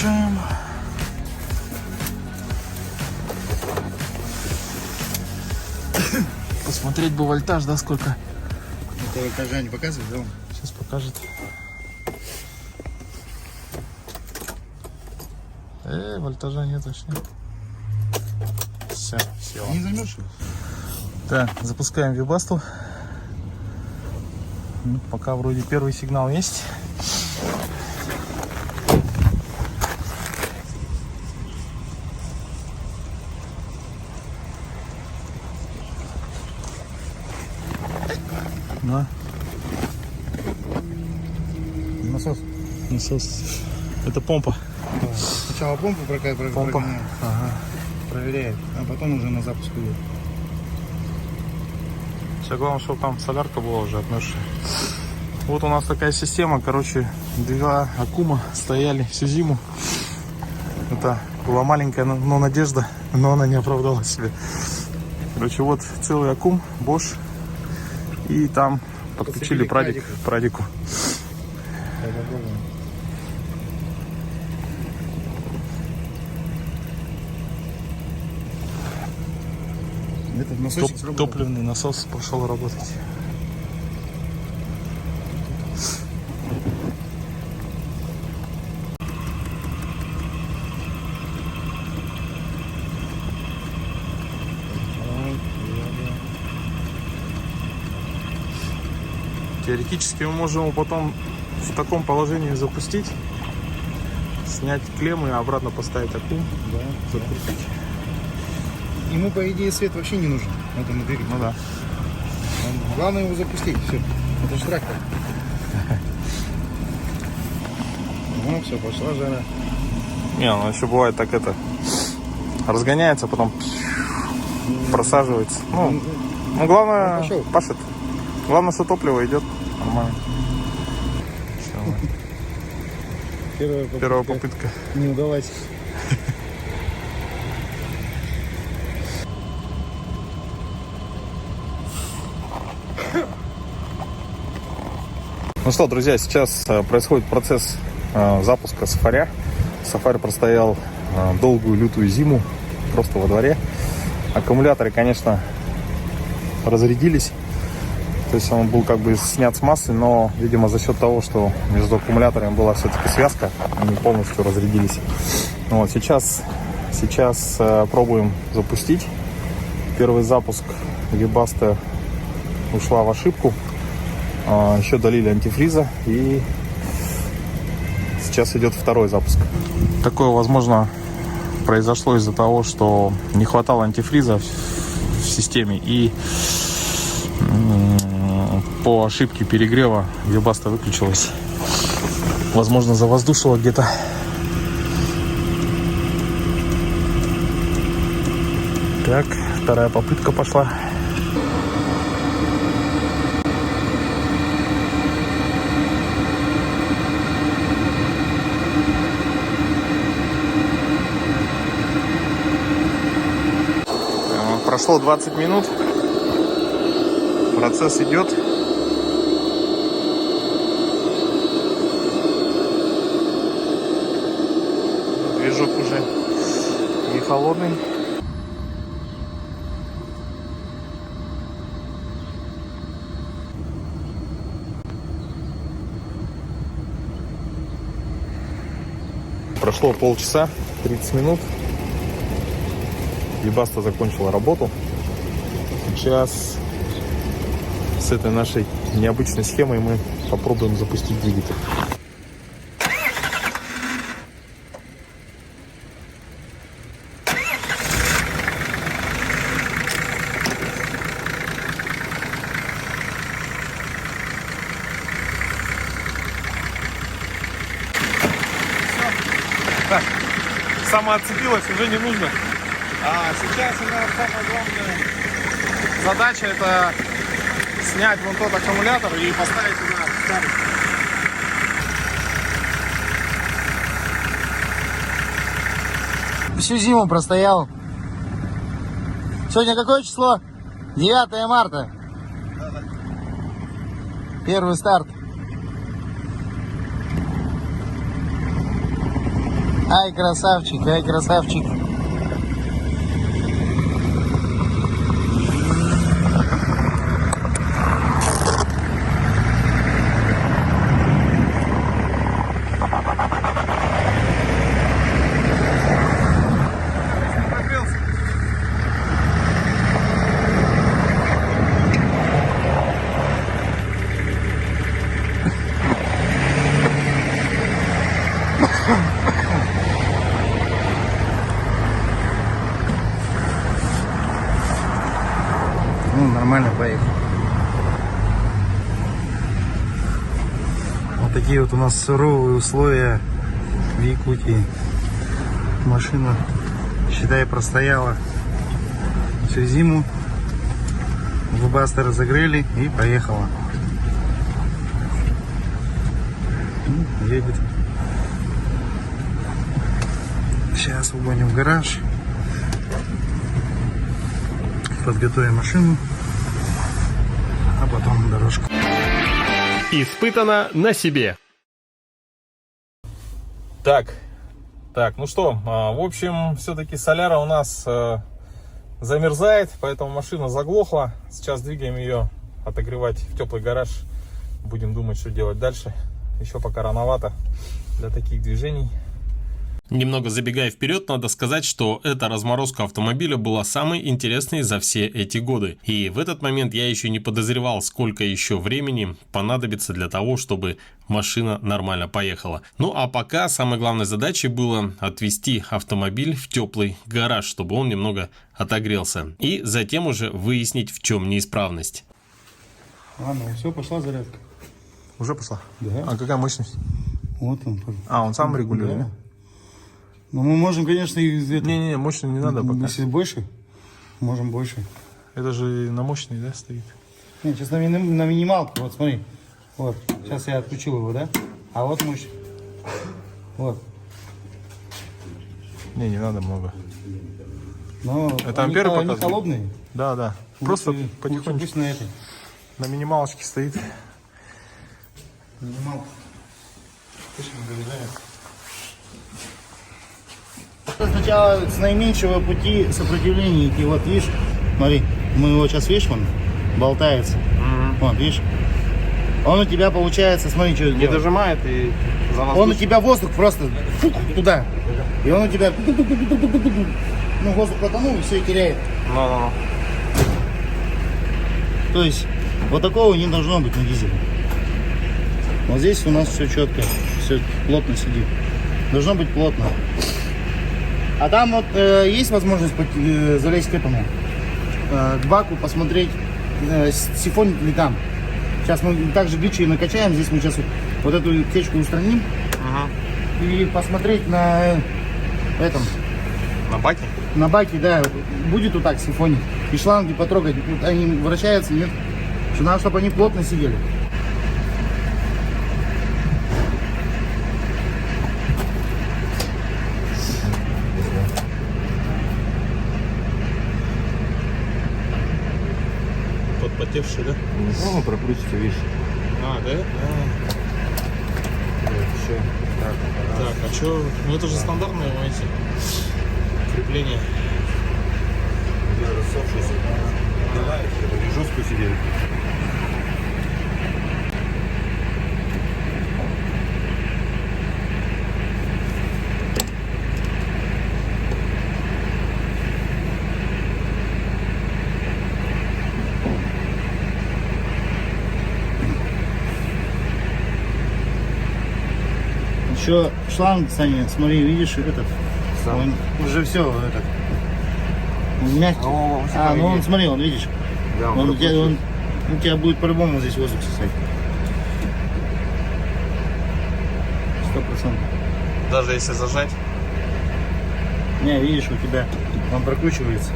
Включаем. Посмотреть бы вольтаж, да, сколько? Это вольтажа не показывает, да? Сейчас покажет. Вольтажа нет вообще. Все, села. Не замерзший? Так, запускаем вибасту. Ну, пока вроде первый сигнал есть. Да. Насос. Насос. Это помпа. Да. Сначала помпу Помпа. ага. Проверяет, а потом уже на запуск идет. Все главное, чтобы там солярка была уже отмерзшая. Вот у нас такая система, короче, два аккума стояли всю зиму. Это была маленькая, но надежда, но она не оправдала себя. Короче, вот целый аккум, Bosch. И там подключили прадику. Этот насосик сработал. Топливный насос пошел работать. Теоретически мы можем его потом в таком положении запустить, снять клеммы, обратно поставить аккум, Да. закрутить. Ему, по идее, свет вообще не нужен. Этому двигателю. Ну да. Главное его запустить. Все. Это же трактор. Ну, все, пошла жара. Не, ну еще бывает так это. Разгоняется, потом просаживается. Ну главное, пошел. пашет. Главное, что топливо идет нормально. Первая попытка. Не удалась. Ну что, друзья, сейчас происходит процесс запуска сафаря. Сафарь простоял долгую лютую зиму просто во дворе. Аккумуляторы, конечно, разрядились. То есть он был как бы снят с массы, но, видимо, за счет того, что между аккумуляторами была все-таки связка, они полностью разрядились. Вот, сейчас пробуем запустить. Первый запуск вибаста ушла в ошибку. Еще долили антифриза, и сейчас идет второй запуск. Такое, возможно, произошло из-за того, что не хватало антифриза в системе, и по ошибке перегрева вибаста выключилась. Возможно, завоздушило где-то. Так, вторая попытка пошла. Прошло 20 минут. Процесс идет. Движок уже не холодный. Прошло полчаса, 30 минут. Вибаста закончила работу. Сейчас с этой нашей необычной схемой мы попробуем запустить двигатель. Так, самоотцепилась, уже не нужно. А сейчас у нас самая главная задача — это снять вон тот аккумулятор и поставить туда старый. Всю зиму простоял. Сегодня какое число? 9 марта. Первый старт. Ай, красавчик, ай, красавчик. Ну, нормально поехал. Вот такие вот у нас суровые условия в Якутии. Машина, считай, простояла всю зиму. Выбасты разогрели и поехала. Ну, едет. Сейчас угоним в гараж. Подготовим машину, а потом на дорожку. Испытано на себе. Так, ну что, в общем, все-таки соляра у нас замерзает, поэтому машина заглохла. Сейчас двигаем ее отогревать в теплый гараж. Будем думать, что делать дальше. Еще пока рановато для таких движений. Немного забегая вперед, надо сказать, что эта разморозка автомобиля была самой интересной за все эти годы. И в этот момент я еще не подозревал, сколько еще времени понадобится для того, чтобы машина нормально поехала. Ну а пока самой главной задачей было отвезти автомобиль в теплый гараж, чтобы он немного отогрелся. И затем уже выяснить, в чем неисправность. Ладно, все, пошла зарядка. Уже пошла? Да. А какая мощность? Вот он. Он сам регулирует? Да. Ну, мы можем, конечно, и... Не, мощность не надо пока. Если больше, можем больше. Это же на мощный, да, стоит? Не, сейчас на минималке, вот смотри. Вот, сейчас я отключил его, да? А вот мощь. Вот. Не надо много. Но Это они, амперы они показывают? холодные. Да. Просто Лучше потихонечку. пусть на этой. На минималочке стоит. Минималка. Сначала с наименьшего пути сопротивления идти. Вот видишь, смотри, мы его сейчас, видишь, он болтается. Вот, видишь. Он у тебя получается, смотри, что Не делает. дожимает и за нас. Он у тебя воздух просто фук, туда. И он у тебя ну, воздух потонул и все, и теряет. Ну. То есть вот такого не должно быть на дизеле. Вот здесь у нас все четко, все плотно сидит. Должно быть плотно. А там вот есть возможность залезть к этому, к баку, посмотреть, сифонит ли там. Сейчас мы также бичи накачаем, здесь мы сейчас вот эту течку устраним. И посмотреть на этом. На баке? На баке, да, будет вот так сифонить. И шланги потрогать, вот они вращаются, нет? Что надо, чтобы они плотно сидели. Подпотевший, да? Ну, прокрутится, видишь. Да? Все. Так, а что? Ну это же стандартное, понимаете, крепление. Рассохшийся. Это жестко сидели. Еще шланг, Саня, смотри, видишь, этот, Сам. он уже все, этот, он мягкий. Ну он, смотри, он, видишь, Да, он у тебя будет по-любому здесь воздух сосать. 100%. Даже если зажать. Не, видишь, у тебя он прокручивается.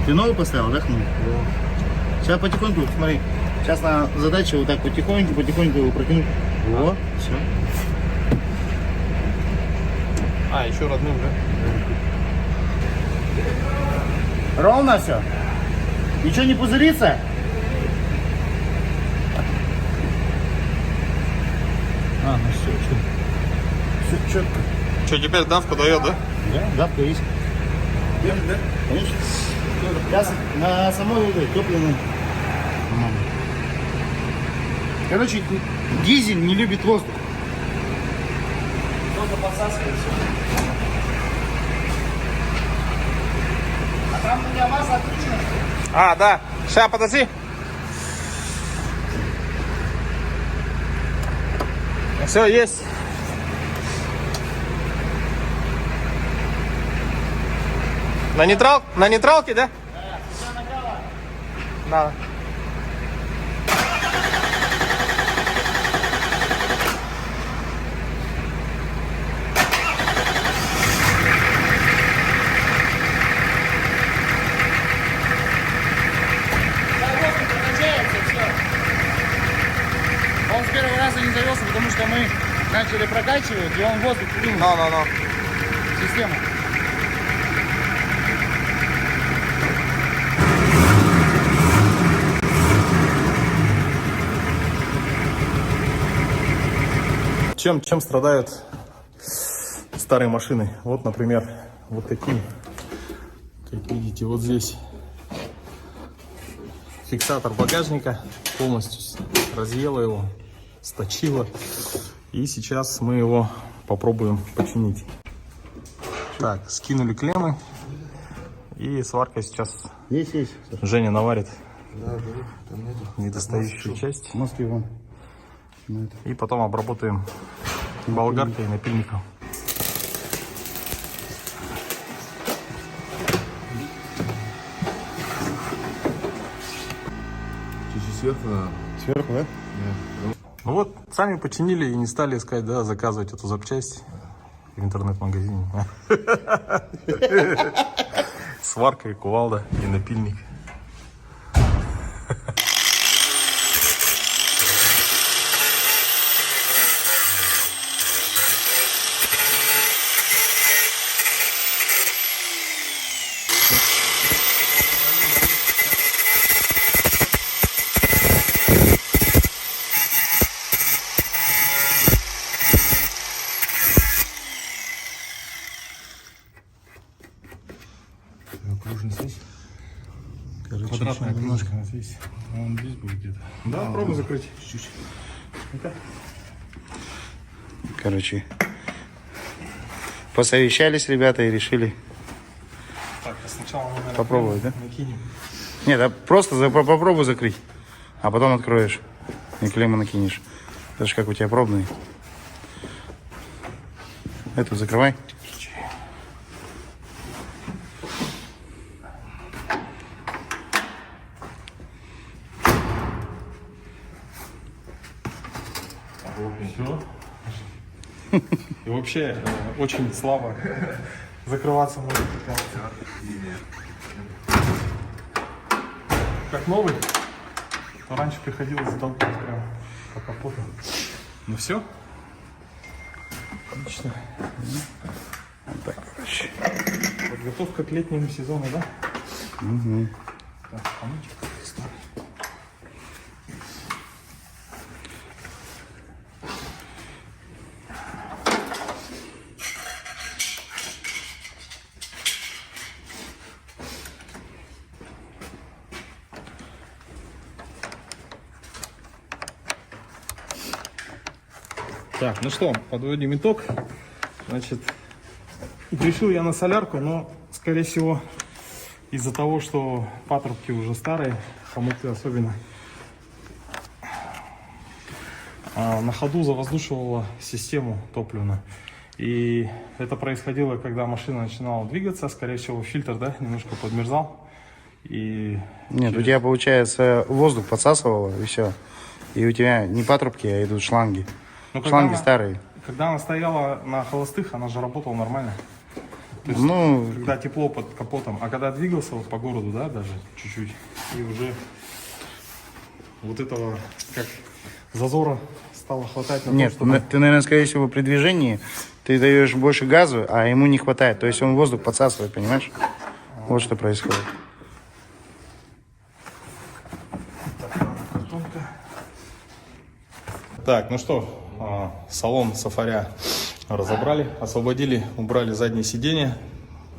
Ты новый поставил, да, хну? Да. Сейчас потихоньку, смотри, сейчас на задача вот так потихоньку его протянуть. Во, все. Еще родным, да? Ровно все? Ничего не пузырится? Ну все четко. что, теперь давку дает, да? Да, давка есть. Конечно. Сейчас на самой этой топливной. Короче, дизель не любит воздух. Только подсасывает все. А там у меня масса отключена. А, да. Сейчас, подожди. Все, есть. На нейтралке, да? Да, все накала. Да. Воздух прокачается, все. Он с первого раза не завелся, потому что мы начали прокачивать, и он воздух принял в систему. Чем страдают старые машины? Вот, например, вот такие. Как видите, вот здесь фиксатор багажника. Полностью разъела его, сточила. И сейчас мы его попробуем починить. Так, скинули клеммы. И сварка сейчас Есть. Женя наварит недостающую часть. Мозги вон. И потом обработаем болгаркой и напильником. Чуть-чуть сверху надо. Сверху, да? Ну вот, сами починили и не стали искать, да, заказывать эту запчасть в интернет-магазине. Сварка и кувалда, и напильник. Окружность здесь. Короче, Квадратная еще немножко. здесь. Он здесь будет где-то. Да, пробуй закрыть. Чуть-чуть. Короче, посовещались ребята и решили Так, а сначала мы, наверное, попробовать, да? накинем. Нет, а просто попробуй закрыть, а потом откроешь и клемму накинешь. Это же как у тебя пробный. Эту закрывай. Все. И вообще очень слабо закрываться может. Как новый, то раньше приходилось затолкнуть прям по капоту. Ну все. Отлично. Вот так, короче. Подготовка к летнему сезону, да? Угу. Так, помочь. Так, ну что, подводим итог. Значит, решил я на солярку, но, скорее всего, из-за того, что патрубки уже старые, хомуты особенно, на ходу завоздушивала систему топливную. И это происходило, когда машина начинала двигаться, скорее всего, фильтр, да, немножко подмерзал. И Нет, у тебя, получается, воздух подсасывало, и все. И у тебя не патрубки, а идут шланги. Ну, Шланги старые. Когда она стояла на холостых, она же работала нормально. То есть, Ну, когда тепло под капотом, а когда двигался вот по городу, да, даже чуть-чуть, и уже вот этого, как зазора стало хватать на нет, то, чтобы... ты, наверное, скорее всего, при движении ты даешь больше газу, а ему не хватает. То есть он воздух подсасывает, понимаешь? Вот что происходит. Так, ну что, салон Сафаря разобрали, освободили, убрали заднее сиденье,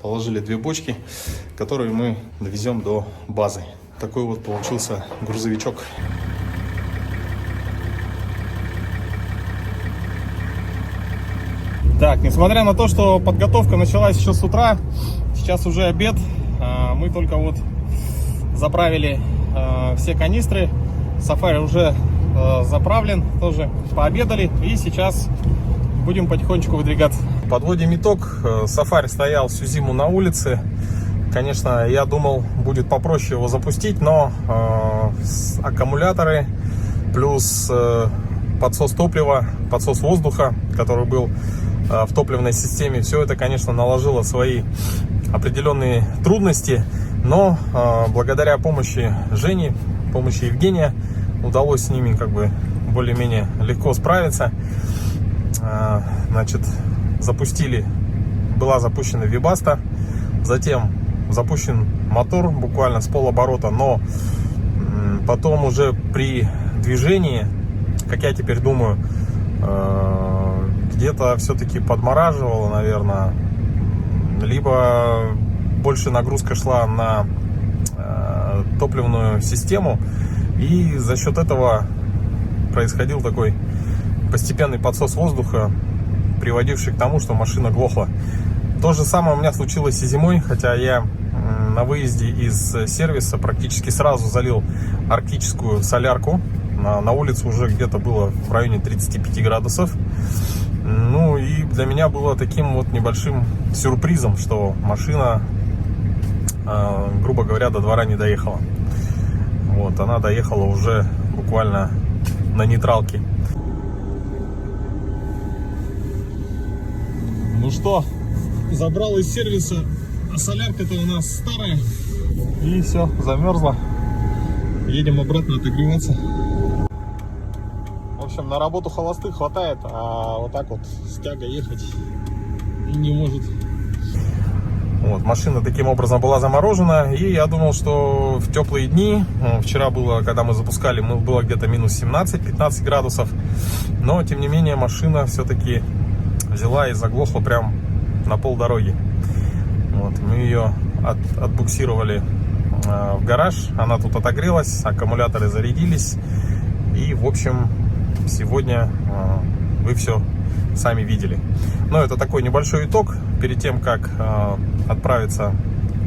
положили 2 бочки, которые мы довезем до базы. Такой вот получился грузовичок. Так, несмотря на то, что подготовка началась еще с утра, сейчас уже обед, мы только вот заправили все канистры, Сафари уже заправлен, тоже пообедали, и сейчас будем потихонечку выдвигаться. Подводим итог. Сафари стоял всю зиму на улице. Конечно, я думал, будет попроще его запустить, но аккумуляторы плюс подсос топлива, подсос воздуха, который был в топливной системе, все это, конечно, наложило свои определенные трудности, но благодаря помощи Жени, помощи Евгения, удалось с ними как бы более-менее легко справиться. Значит, была запущена Webasto, затем запущен мотор буквально с полоборота, но потом уже при движении, как я теперь думаю, где-то все-таки подмораживало, наверное, либо больше нагрузка шла на топливную систему, и за счет этого происходил такой постепенный подсос воздуха, приводивший к тому, что машина глохла. То же самое у меня случилось и зимой, хотя я на выезде из сервиса практически сразу залил арктическую солярку. На улице уже где-то было в районе 35 градусов. Ну и для меня было таким вот небольшим сюрпризом, что машина, грубо говоря, до двора не доехала. Вот, она доехала уже буквально на нейтралке. Ну что, забрал из сервиса, а солярка-то у нас старая, и все, замерзла. Едем обратно отогреваться. В общем, на работу холостых хватает, а вот так вот с тягой ехать не может. Вот, машина таким образом была заморожена, и я думал, что в теплые дни, вчера было, когда мы запускали, было где-то минус 17-15 градусов, но тем не менее машина все-таки взяла и заглохла прям на полдороги. Вот, мы ее отбуксировали в гараж, она тут отогрелась, аккумуляторы зарядились, и в общем сегодня вы все сами видели. Но это такой небольшой итог перед тем, как отправиться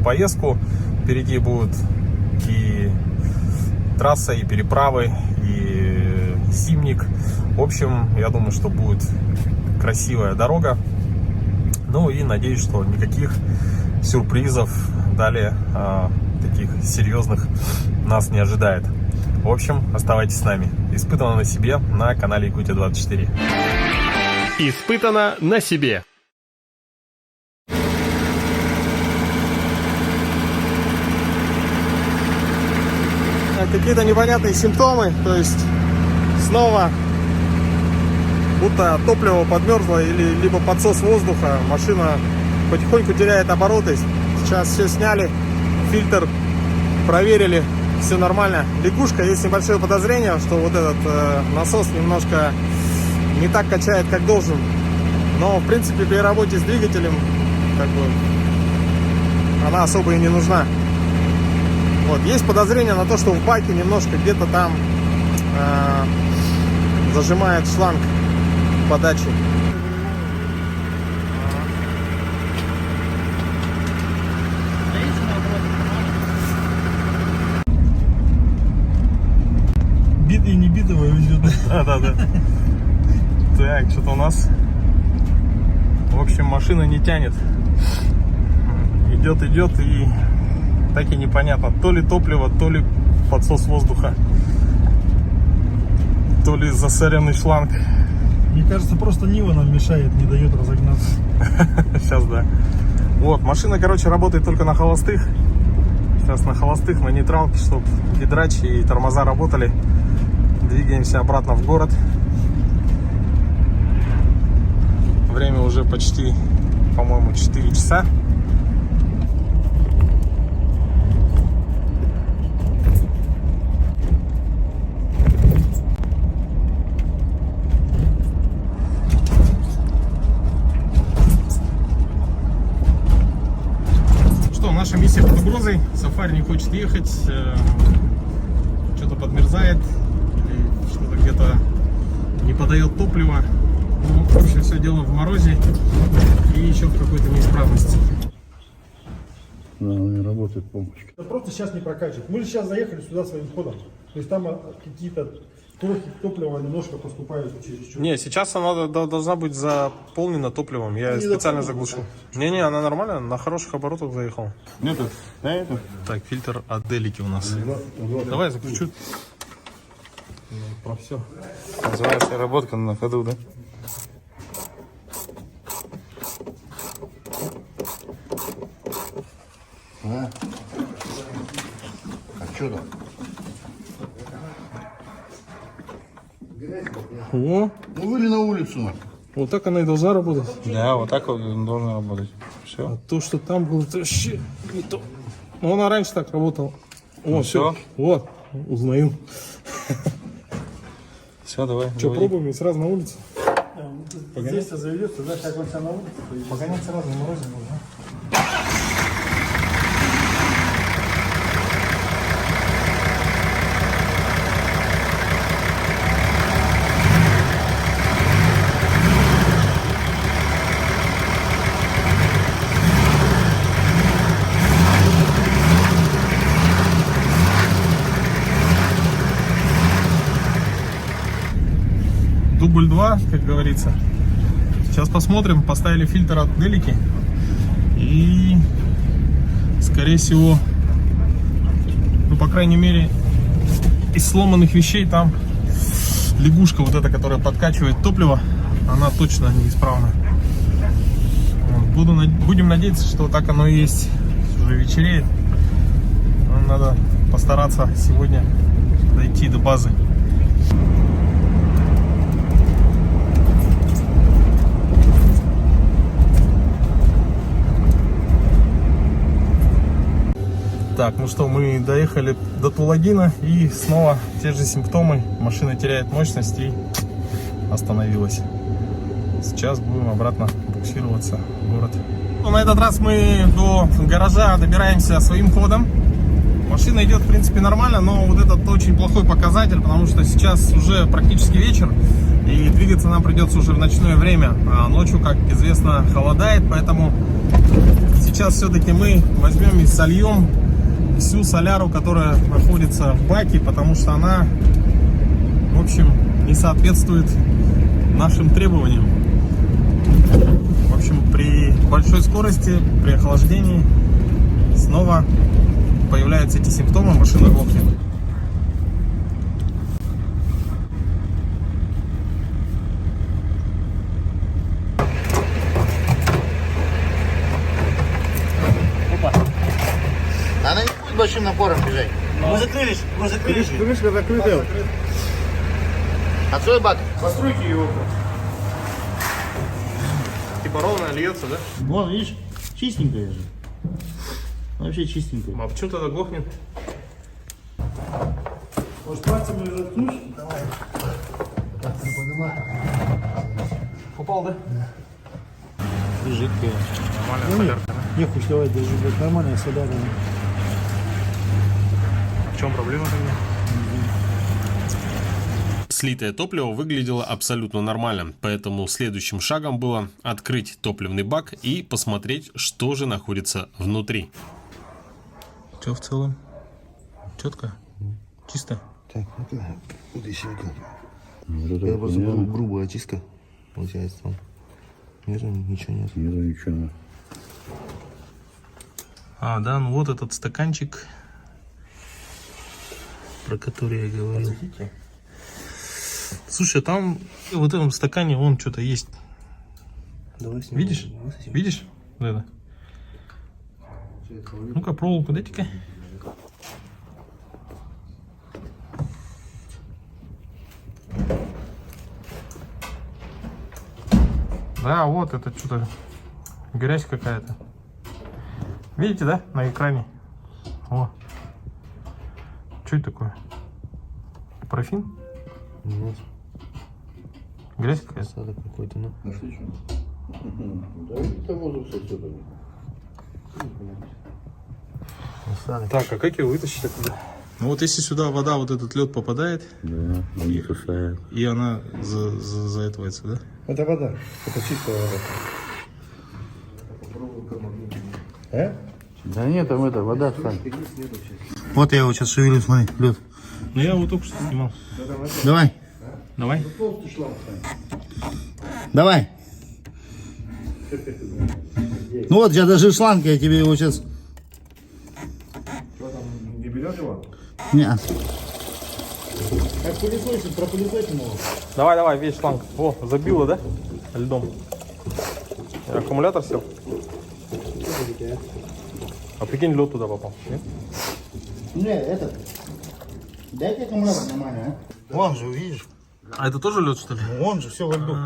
в поездку. Впереди будут и трасса, и переправы, и Зимник. В общем, я думаю, что будет красивая дорога. Ну и надеюсь, что никаких сюрпризов далее таких серьезных нас не ожидает. В общем, оставайтесь с нами. Испытано на себе на канале Якутия 24. Испытано на себе. Какие-то непонятные симптомы, то есть снова будто топливо подмерзло или либо подсос воздуха, машина потихоньку теряет обороты. Сейчас все сняли, фильтр проверили, все нормально. Лягушка, есть небольшое подозрение, что вот этот насос немножко не так качает, как должен. Но в принципе при работе с двигателем как бы она особо и не нужна. Вот, есть подозрение на то, что в баке немножко где-то там зажимает шланг подачи. Битый и не битого везет. Да. Так, что-то у нас, в общем, машина не тянет. Идет и так и непонятно, то ли топливо, то ли подсос воздуха, то ли засоренный шланг. Мне кажется, просто Нива нам мешает, не дает разогнаться. Сейчас, да. Вот, машина, короче, работает только на холостых. Сейчас на холостых, на нейтралке, чтобы гидрач и тормоза работали. Двигаемся обратно в город. Время уже почти, по-моему, 4 часа. Сафари не хочет ехать, что-то подмерзает, или что-то где-то не подает топливо. Ну, в общем, все дело в морозе и еще в какой-то неисправности. Да, не работает помпочка. Это просто сейчас не прокачивает. Мы же сейчас заехали сюда своим ходом. То есть там какие-то трохи топлива немножко поступают через чуть. Не, сейчас она должна быть заполнена топливом. Я специально заглушил. Не-не, она нормально, на хороших оборотах заехала. Этот, да, это? Так, фильтр от Делики у нас. Давай заключу. Про все. Называется работка на ходу, да? А что там? О, Ну выли на улицу. вот так она и должна работать. Да, вот так вот он должен работать. Все. А то, что там было, это вообще не то. Ну, она раньше так работала. О, все. Вот, узнаю. Все, давай. Что, пробуем и сразу на улице? Здесь заведется, да, как он себя на улице. Погонять сразу на морозе можно. Дубль 2, как говорится. Сейчас посмотрим. Поставили фильтр от Делики. И, скорее всего, ну, по крайней мере, из сломанных вещей там лягушка вот эта, которая подкачивает топливо, она точно неисправна. Вот. Будем надеяться, что так оно и есть. Уже вечереет. Надо постараться сегодня дойти до базы. Так, ну что, мы доехали до Тулагина, и снова те же симптомы. Машина теряет мощность и остановилась. Сейчас будем обратно буксироваться в город. Ну, на этот раз мы до гаража добираемся своим ходом. Машина идет, в принципе, нормально, но вот этот очень плохой показатель, потому что сейчас уже практически вечер, и двигаться нам придется уже в ночное время. А ночью, как известно, холодает, поэтому сейчас все-таки мы возьмем и сольем всю соляру, которая находится в баке, потому что она, в общем, не соответствует нашим требованиям. В общем, при большой скорости, при охлаждении снова появляются эти симптомы, машина глохнет. Она не будет большим напором бежать. Мы закрылись, Крышка закрытая. Открой бак. Постройки его. Типа ровно льется, да? Вон, видишь, чистенькая же. Вообще чистенькая. А почему тогда глохнет? Может, пальцем ее заткнуть? Давай. Упал, да? Жидкая. Нормальная солярка, да? Нехуй, давай, держи, блядь, нормальная соляра. В чем проблема тогда? Слитое топливо выглядело абсолютно нормально, поэтому следующим шагом было открыть топливный бак и посмотреть, что же находится внутри. Что в целом? Четко? Чисто? Так, ну-ка, вот еще это просто грубая очистка получается там. Ничего нет. Ничего. А, да, ну вот этот стаканчик, про который я говорил. Слушай, там в этом стакане вон что-то есть. Давай снимем. Видишь? Видишь? Вот это. Ну-ка, проволоку дайте-ка. Да, вот это что-то грязь какая-то. Видите, да, на экране? О. Что это такое? Парафин? Нет, Грязь какая-то? осадок какой-то, ну. Нашли что? Да это воздух сосет. Так, а как его вытащить оттуда? Ну вот если сюда вода, вот этот лед попадает, Да, он не сушает. и она заэтывается, да? Это вода. Это чистая вода. Да нет, там это, вода, Сань. Вот я его сейчас шевелю, смотри, лед. Ну я его только что снимал. Давай. Давай. Давай. Ну вот, я даже шланг, я тебе его сейчас... Не берет его? Не. Как пылесосить, пропылесосить его. Давай, давай, весь шланг. О, забило, да? Льдом. Аккумулятор сел. А прикинь, лед туда попал. Нет? Не, этот. Дайте аккумулятор нормально, а? Вон же, видишь? А это тоже лед, что ли? Вон же, все во льду.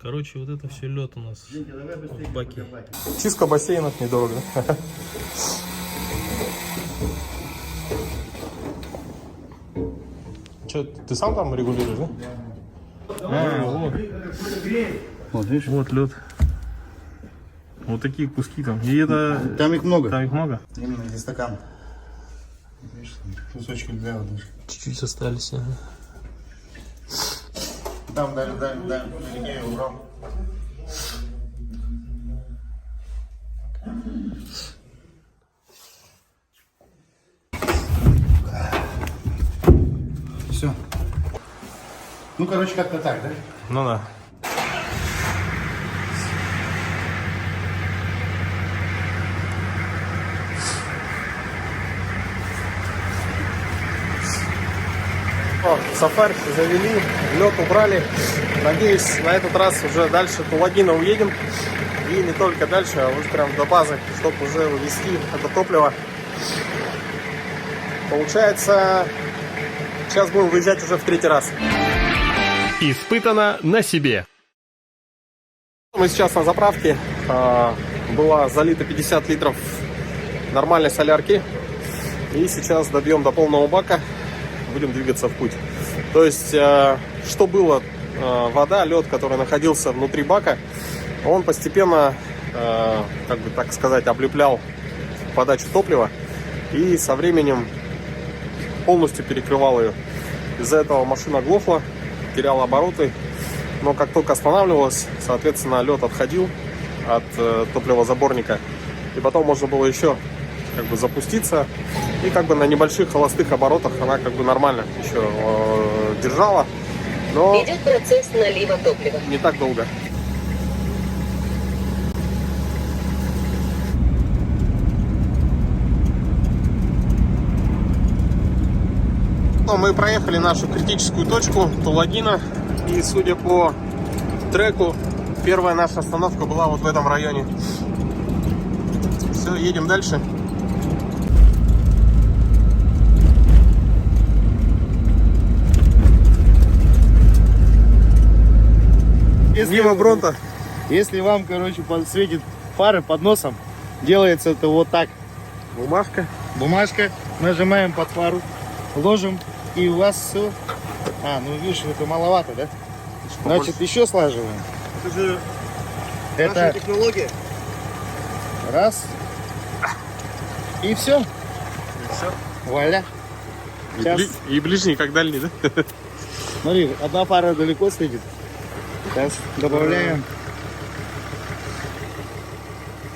Короче, вот это все лед у нас в баке. Чистка бассейнов недорого. Че, ты сам там регулируешь, да? Вот. Вот, видишь? Вот лед. Вот такие куски там. И это... Там их много. Там их много? Именно, где стакан. Видишь, кусочки для воды. Чуть-чуть остались. Ага. Там дали, я убрал. Все. Ну, короче, как-то так, да? Ну да. Сафарь завели, лед убрали. Надеюсь, на этот раз уже дальше до Лагина уедем. И не только дальше, а уже прям до базы, чтобы уже вывести это топливо. Получается, сейчас будем выезжать уже в 3-й раз. Испытано на себе. Мы сейчас на заправке. Было залито 50 литров нормальной солярки. И сейчас добьем до полного бака. Будем двигаться в путь. То есть, что было? Вода, лед, который находился внутри бака, он постепенно, как бы так сказать, облеплял подачу топлива и со временем полностью перекрывал ее. Из-за этого машина глохла, теряла обороты, но как только останавливалась, соответственно, лед отходил от топливозаборника, и потом можно было еще как бы запуститься, и как бы на небольших холостых оборотах она как бы нормально еще держала, но Идет процесс налива топлива. не так долго. Ну, мы проехали нашу критическую точку Тулагина, и судя по треку, первая наша остановка была вот в этом районе. Все, едем дальше. Мимо Бронта. Если вам, короче, светит фары под носом, делается это вот так. Бумажка. Бумажка, нажимаем под фару, ложим, и у вас все. Ну видишь, это маловато, да? Значит, еще слаживаем. Это же Это наша технология. раз. И все. Все. Вуаля. Сейчас. И ближний, как дальний, да? Смотри, одна фара далеко светит. Сейчас добавляем.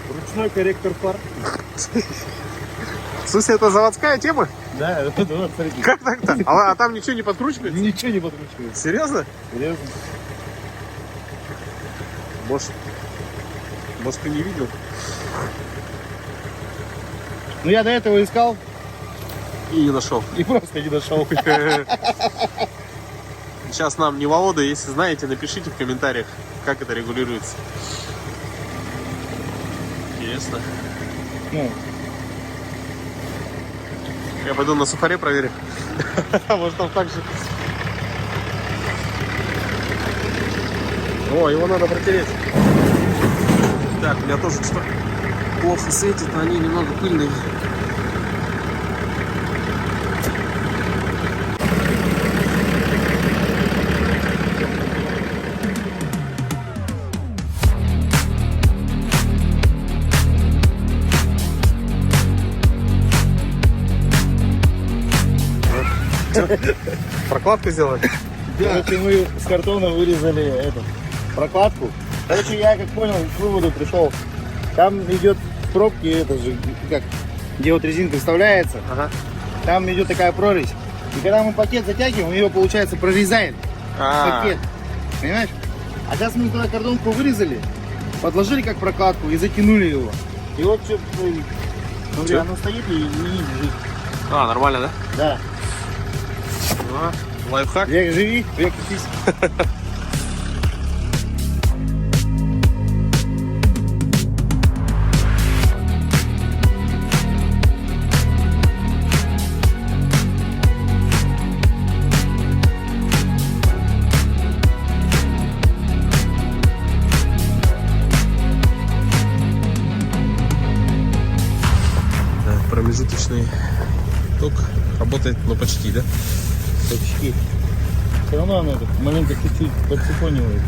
Ручной корректор фар. В смысле, это заводская тема? Да, вот смотрите. Как так-то? А там ничего не подкручивается? Ничего не подкручивается. Серьезно? Серьезно. Может, ты не видел? Ну я до этого искал И не нашел. и просто не дошел. Сейчас нам не Волода, если знаете, напишите в комментариях, как это регулируется. Интересно. Ну, Я пойду на сафаре проверю. Может там так же. О, его надо протереть. Так, у меня тоже что плохо светит, но они немного пыльные. Прокладку сделали? Короче, мы с картона вырезали эту прокладку. Короче, я как понял, к выводу пришел. Там идет в пробке, это же, как, где вот резинка вставляется. Ага. Там идет такая прорезь. И когда мы пакет затягиваем, ее, получается, прорезает пакет. Понимаешь? А сейчас мы туда картонку вырезали, подложили как прокладку и затянули его. И вот все, смотри, оно стоит и не лежит. Нормально, да? Да. Лайфхак. Век живи, век учись. Промежуточный ток работает, ну почти, да? Почти. Все равно оно маленько чуть-чуть подсифонивает.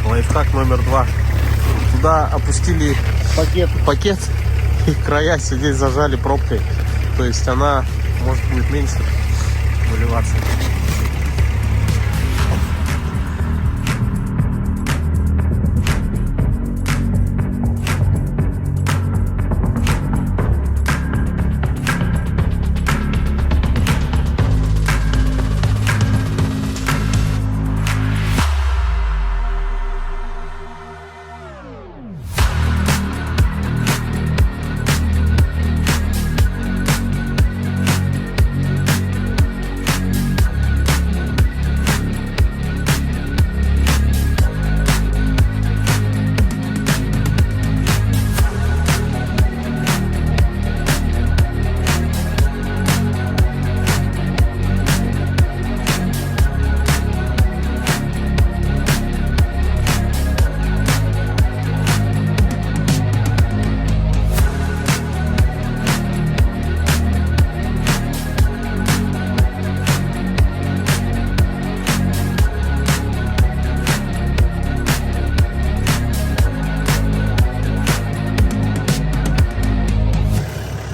Лайфхак номер 2. Туда опустили пакет и края здесь зажали пробкой. То есть она может будет меньше выливаться.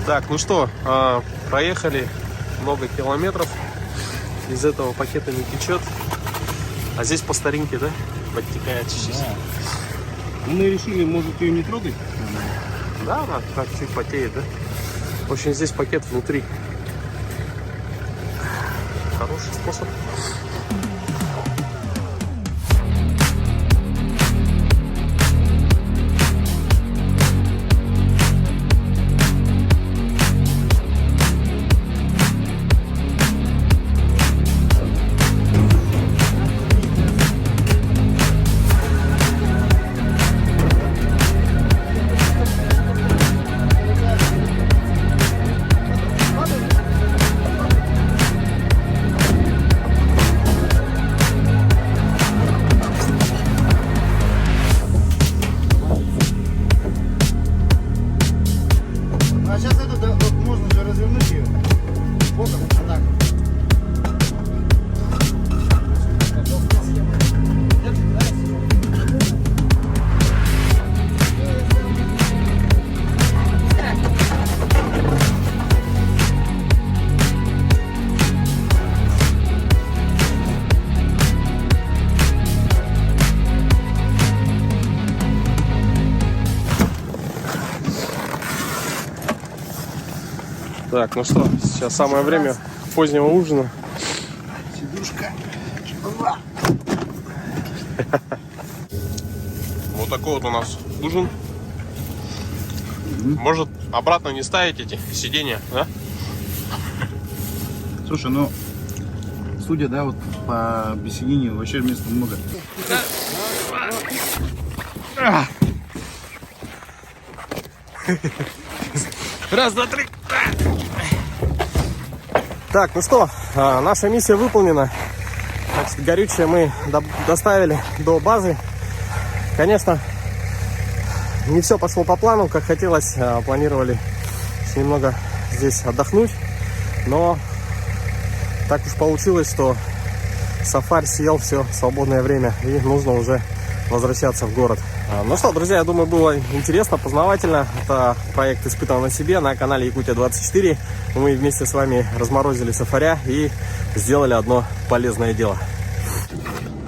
Так, ну что, проехали много километров, из этого пакета не течет, а здесь по старинке, да, подтекает чуть-чуть. Да. Мы решили, может, ее не трогать? Да, она так чуть потеет, да. В общем, здесь пакет внутри. Хороший способ. А сейчас это вот можно же развернуть ее. Вот так. Так, ну что, сейчас самое время позднего ужина. Сидушка. Вот такой вот у нас ужин. Может, обратно не ставить эти сиденья, да? Слушай, ну, судя, да, вот по беседению, вообще места много. Раз, два, три. Так, ну что, наша миссия выполнена. Значит, горючее мы доставили до базы. Конечно, не все пошло по плану, как хотелось. Планировали немного здесь отдохнуть. Но так уж получилось, что Сафарь съел все свободное время. И нужно уже возвращаться в город. Ну что, друзья, я думаю, было интересно, познавательно. Это проект «Испытал на себе» на канале Якутия-24. Мы вместе с вами разморозили Сафаря и сделали одно полезное дело.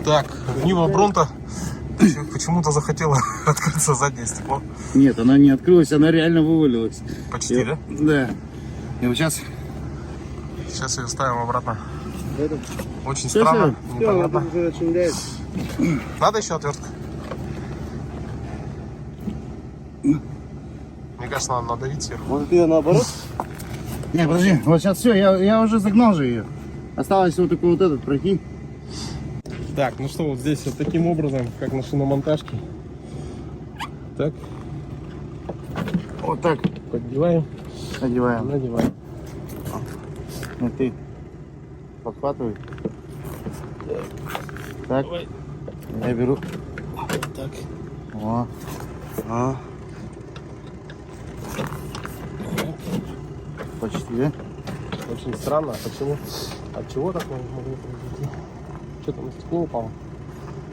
Так, Нива Бронта почему-то захотела открыться заднее стекло. Нет, она не открылась, она реально вывалилась. Почти, да? Да. И вот сейчас... Сейчас ее ставим обратно. Очень странно, непонятно. Надо еще отвертка? Мне кажется, надо надавить сверху. Может, ее наоборот? Не, подожди, вот сейчас все, я уже загнал же ее. Осталось вот такой вот этот пройти. Так, ну что, вот здесь вот таким образом, как на шиномонтажке. Так, Вот так поддеваем, надеваем. надеваем. Ну, ты подхватывай. Так. Я беру. Так. О. А. Почти, да? Очень странно, а почему? От чего так могло произойти? Что там, на стекло упало?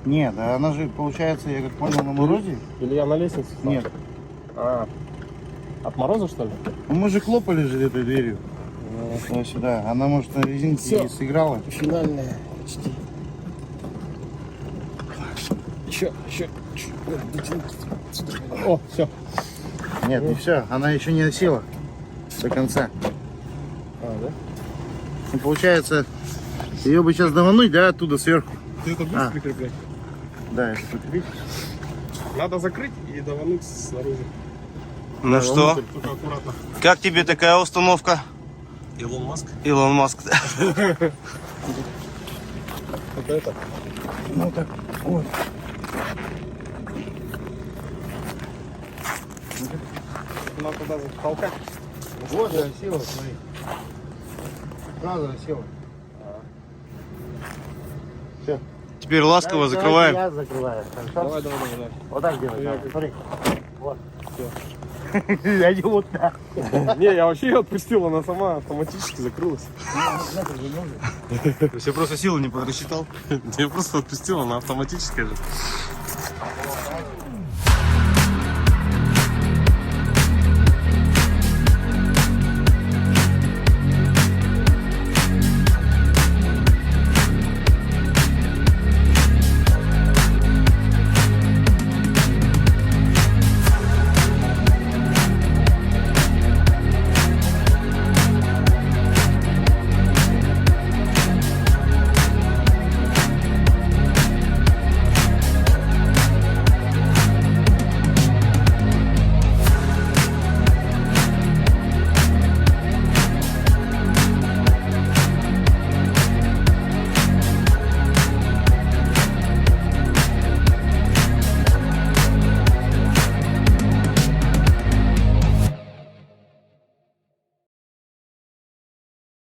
Нет, да она же, получается, я как понял, на морозе. Или я на лестнице встал? Нет. А, от мороза, что ли? Ну, мы же хлопали же этой дверью. Вот сюда. Она, может, на резинке Всё. и сыграла. Финальная почти. Еще. О, все. Нет, не все. Она еще не осела до конца. А, да? Ну, получается, ее бы сейчас давануть, да, оттуда сверху. Ты это будешь А. прикреплять? Да, если прикрепить. Надо закрыть и давануть снаружи. Ну что, Только аккуратно. как тебе такая установка? Илон Маск. Илон Маск. Вот это. Ну так, вот. Надо туда толкать. Вот же осела, смотри. Сразу осела. Теперь ласково закрываем. Я закрываю. Хорошо? Давай. Вот так делай. Да. Смотри. Вот. Все. Я не вот так. Не, я вообще ее отпустил, она сама автоматически закрылась. Все просто силу не подрасчитал. Я просто отпустил, она автоматическая же.